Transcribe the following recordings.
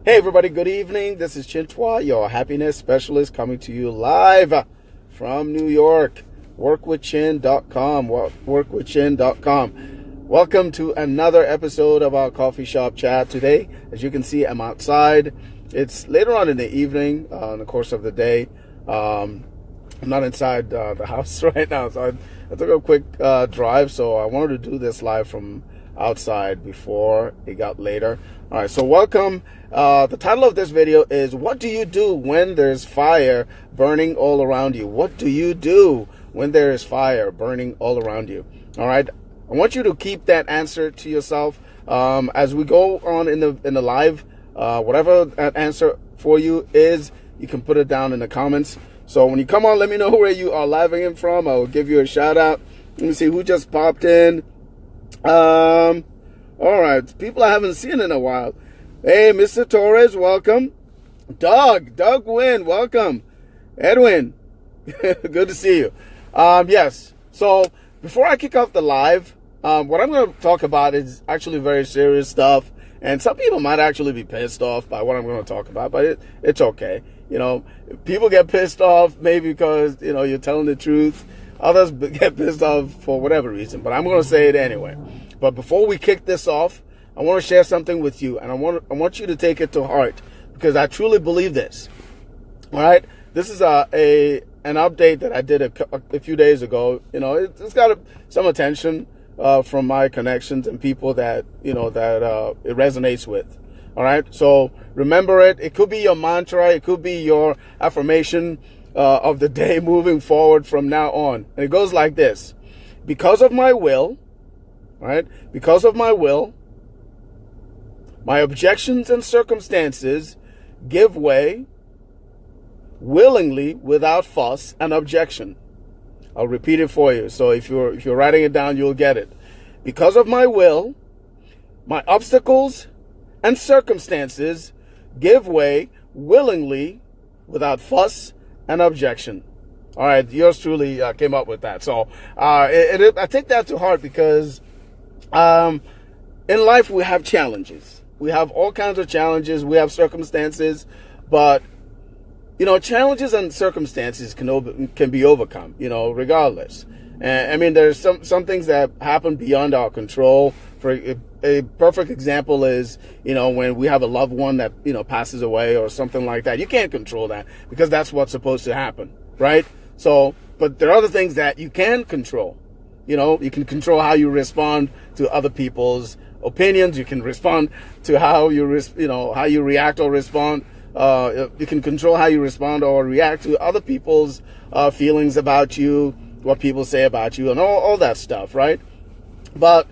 Hey everybody, good evening. This is Chintwa, your happiness specialist, coming to you live from New York. Workwithchin.com. Workwithchin.com. Welcome to another episode of our coffee shop chat today. As you can see, I'm outside. It's later on in the evening, in the course of the day. I'm not inside the house right now, so I took a quick drive. So I wanted to do this live from outside before it got later. All right, so welcome. The title of this video is, what do you do when there's fire burning all around you? What do you do when there is fire burning all around you? All right, I want you to keep that answer to yourself as we go on in the live. Whatever that answer for you is, you can put it down in the comments. So when you come on, let me know where you are living in from. I will give you a shout out. Let me see who just popped in. All right, people I haven't seen in a while. Hey, Mr. Torres, welcome. Doug Wynn, welcome. Edwin, good to see you. Yes, so before I kick off the live, what I'm going to talk about is actually very serious stuff. And some people might actually be pissed off by what I'm going to talk about, but it's okay. You know, people get pissed off maybe because, you know, you're telling the truth. Others get pissed off for whatever reason, but I'm going to say it anyway. But before we kick this off, I want to share something with you, and I want you to take it to heart, because I truly believe this. All right, this is an update that I did a few days ago. You know, it's got some attention from my connections and people that it resonates with. All right, so remember it. It could be your mantra. It could be your affirmation of the day moving forward from now on. And it goes like this: because of my will, right? Because of my will, my objections and circumstances give way willingly, without fuss and objection. I'll repeat it for you. So if you're writing it down, you'll get it. Because of my will, my obstacles and circumstances give way willingly, without fuss and objection. All right, yours truly came up with that. So I take that to heart, because in life we have challenges. We have all kinds of challenges. We have circumstances, but you know, challenges and circumstances can be overcome, you know, regardless. And I mean, there's some things that happen beyond our control. For a perfect example is, you know, when we have a loved one that, you know, passes away or something like that. You can't control that, because that's what's supposed to happen, right? So, but there are other things that you can control. You know, you can control how you respond to other people's opinions. You can respond to how you react or respond. You can control how you respond or react to other people's feelings about you, what people say about you, and all that stuff, right? But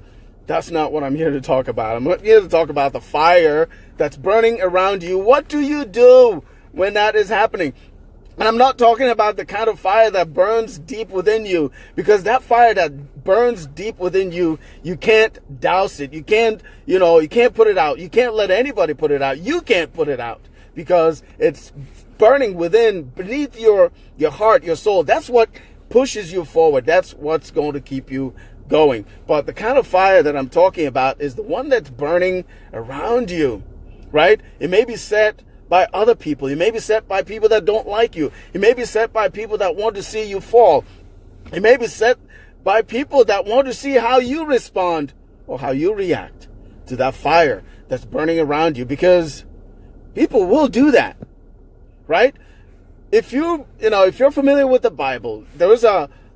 that's not what I'm here to talk about. I'm here to talk about the fire that's burning around you. What do you do when that is happening? And I'm not talking about the kind of fire that burns deep within you, because that fire that burns deep within you, you can't douse it. You can't put it out. You can't let anybody put it out. You can't put it out, because it's burning beneath your heart, your soul. That's what pushes you forward. That's what's going to keep you going. But the kind of fire that I'm talking about is the one that's burning around you, right? It may be set by other people. You may be set by people that don't like you. You may be set by people that want to see you fall. You may be set by people that want to see how you respond or how you react to that fire that's burning around you, because people will do that, right? If you're familiar with the Bible, there was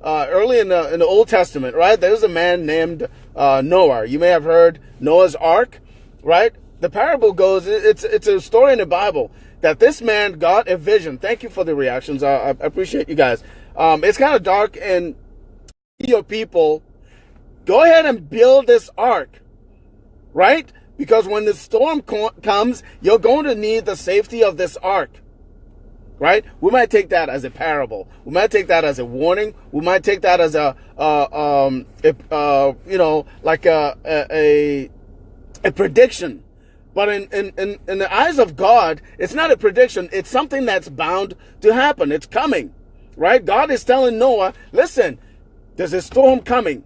early in the Old Testament, right? There was a man named Noah. You may have heard Noah's Ark, right? The parable goes, it's a story in the Bible that this man got a vision. Thank you for the reactions. I appreciate you guys. It's kind of dark, and your people, go ahead and build this ark, right? Because when the storm comes, you're going to need the safety of this ark, right? We might take that as a parable. We might take that as a warning. We might take that as a prediction. But in the eyes of God, it's not a prediction. It's something that's bound to happen. It's coming, right? God is telling Noah, listen, there's a storm coming.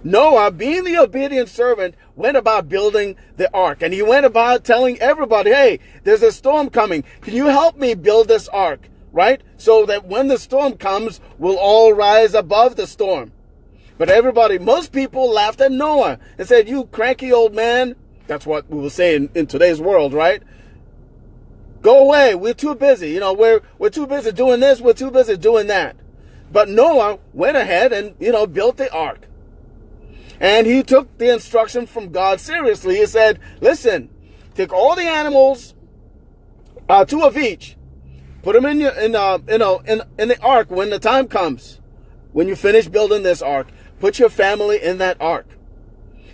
Noah, being the obedient servant, went about building the ark. And he went about telling everybody, hey, there's a storm coming. Can you help me build this ark? Right? So that when the storm comes, we'll all rise above the storm. But everybody, most people laughed at Noah and said, you cranky old man. That's what we will say in today's world, right? Go away. We're too busy. You know, we're too busy doing this. We're too busy doing that. But Noah went ahead and, built the ark. And he took the instruction from God seriously. He said, listen, take all the animals, 2 of each, put them in the ark when the time comes. When you finish building this ark, put your family in that ark.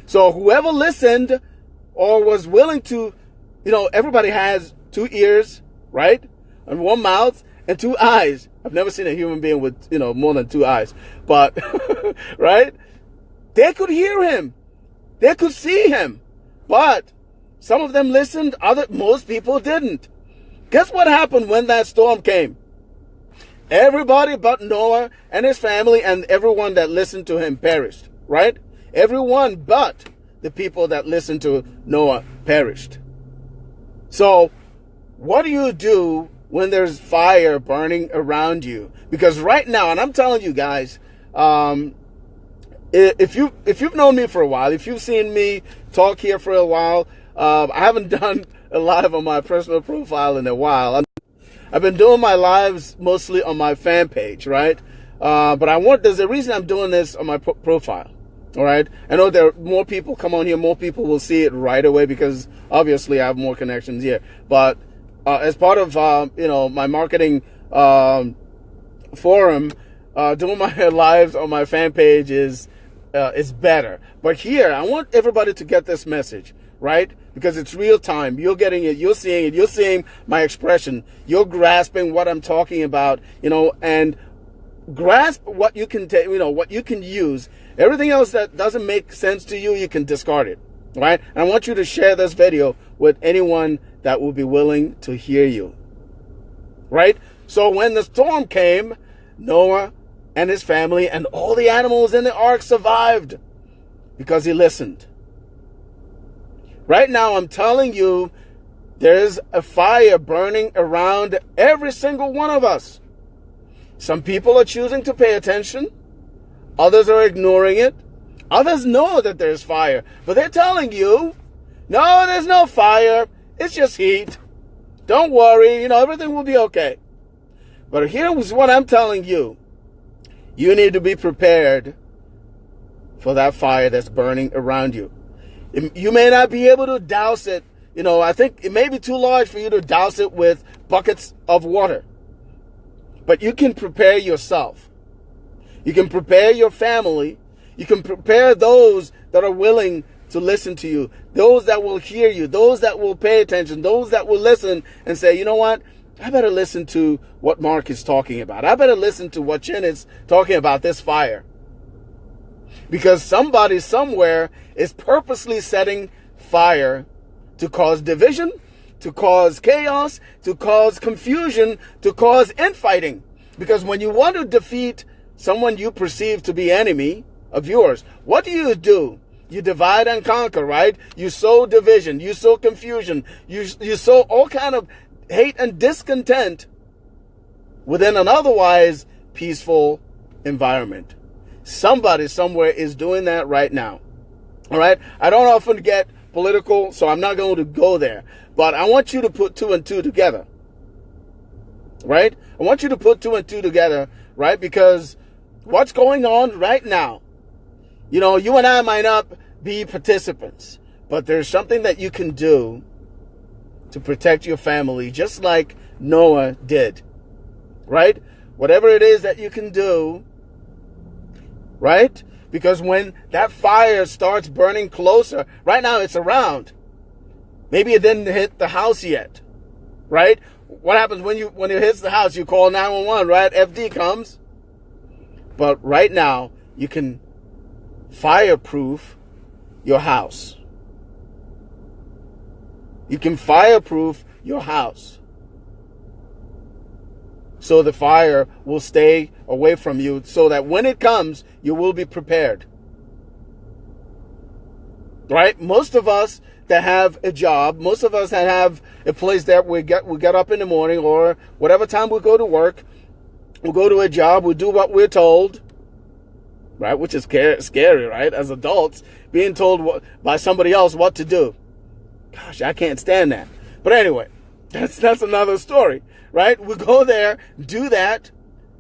So whoever listened or was willing to, everybody has 2 ears, right? And 1 mouth and 2 eyes. I've never seen a human being with, more than 2 eyes. But, right? They could hear him. They could see him. But some of them listened, most people didn't. Guess what happened when that storm came? Everybody but Noah and his family and everyone that listened to him perished, right? Everyone but the people that listened to Noah perished. So, what do you do when there's fire burning around you? Because right now, and I'm telling you guys, if you've known me for a while, if you've seen me talk here for a while, I haven't done a live on my personal profile in a while. I've been doing my lives mostly on my fan page, right? But there's a reason I'm doing this on my profile, all right? I know there are more people come on here, more people will see it right away because obviously I have more connections here. But as part of, my marketing forum, doing my lives on my fan page is better. But here, I want everybody to get this message, right? Because it's real time. You're getting it. You're seeing it. You're seeing my expression. You're grasping what I'm talking about, and grasp what you can take, what you can use. Everything else that doesn't make sense to you, you can discard it, right? And I want you to share this video with anyone that will be willing to hear you, right? So when the storm came, Noah and his family and all the animals in the ark survived because he listened. Right now, I'm telling you, there's a fire burning around every single one of us. Some people are choosing to pay attention. Others are ignoring it. Others know that there's fire, but they're telling you, no, there's no fire. It's just heat. Don't worry. Everything will be okay. But here's what I'm telling you. You need to be prepared for that fire that's burning around you. You may not be able to douse it. I think it may be too large for you to douse it with buckets of water. But you can prepare yourself. You can prepare your family. You can prepare those that are willing to listen to you. Those that will hear you. Those that will pay attention. Those that will listen and say, you know what? I better listen to what Mark is talking about. I better listen to what Chin is talking about, this fire. Because somebody somewhere is purposely setting fire to cause division, to cause chaos, to cause confusion, to cause infighting. Because when you want to defeat someone you perceive to be enemy of yours, what do? You divide and conquer, right? You sow division, you sow confusion, you sow all kind of hate and discontent within an otherwise peaceful environment. Somebody somewhere is doing that right now. All right? I don't often get political, so I'm not going to go there. But I want you to put 2 and 2 together. Right? I want you to put 2 and 2 together, right? Because what's going on right now, you and I might not be participants, but there's something that you can do to protect your family, just like Noah did. Right? Whatever it is that you can do, right? Because when that fire starts burning closer, right now it's around. Maybe it didn't hit the house yet, right? What happens when it hits the house? You call 911, right? FD comes. But right now, you can fireproof your house. You can fireproof your house. So the fire will stay away from you so that when it comes, you will be prepared. right? Most of us that have a job, most of us that have a place that we get up in the morning, or whatever time we go to work, we go to a job, we do what we're told, right? Which is scary, right? As adults, being told by somebody else what to do. Gosh, I can't stand that. But anyway, that's another story, right? We go there, do that.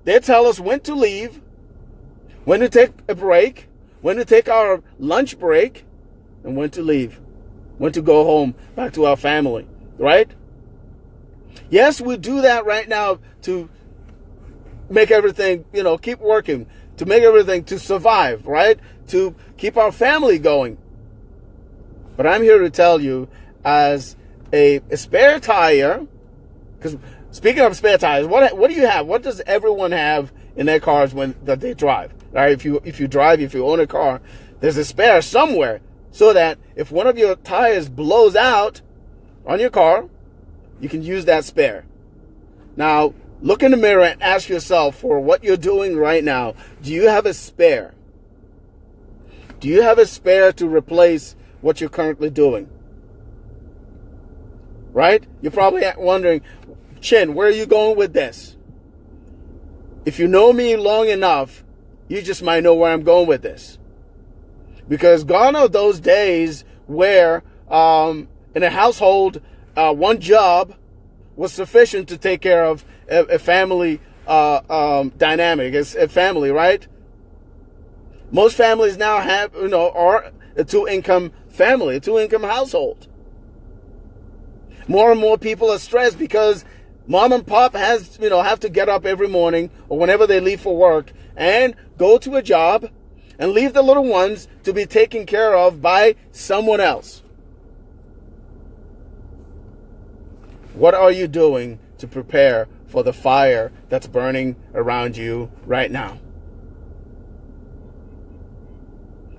They tell us when to leave, when to take a break, when to take our lunch break, and when to leave, when to go home, back to our family, right? Yes, we do that right now to make everything, keep working, to make everything, to survive, right? To keep our family going. But I'm here to tell you, as a spare tire, because speaking of spare tires, what do you have? What does everyone have in their cars that they drive? Right? If you drive, if you own a car, there's a spare somewhere, so that if one of your tires blows out on your car, you can use that spare. Now, look in the mirror and ask yourself, for what you're doing right now, do you have a spare? Do you have a spare to replace what you're currently doing? Right? You're probably wondering, Chin, where are you going with this? If you know me long enough, you just might know where I'm going with this. Because gone are those days where in a household, one job was sufficient to take care of a family dynamic. It's a family, right? Most families now are a two-income family, a two-income household. More and more people are stressed because mom and pop have to get up every morning or whenever they leave for work and go to a job and leave the little ones to be taken care of by someone else. What are you doing to prepare for the fire that's burning around you right now?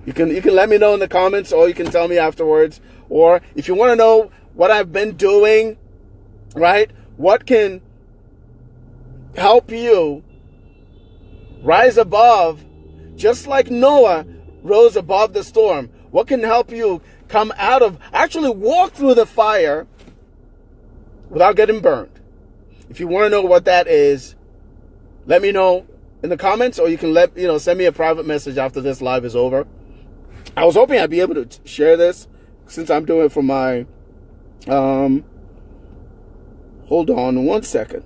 You can let me know in the comments, or you can tell me afterwards. Or if you want to know what I've been doing, right? What can help you rise above, just like Noah rose above the storm? What can help you come out of, actually walk through the fire without getting burned? If you want to know what that is, let me know in the comments, or you can send me a private message after this live is over. I was hoping I'd be able to share this, since I'm doing it from my hold on one second.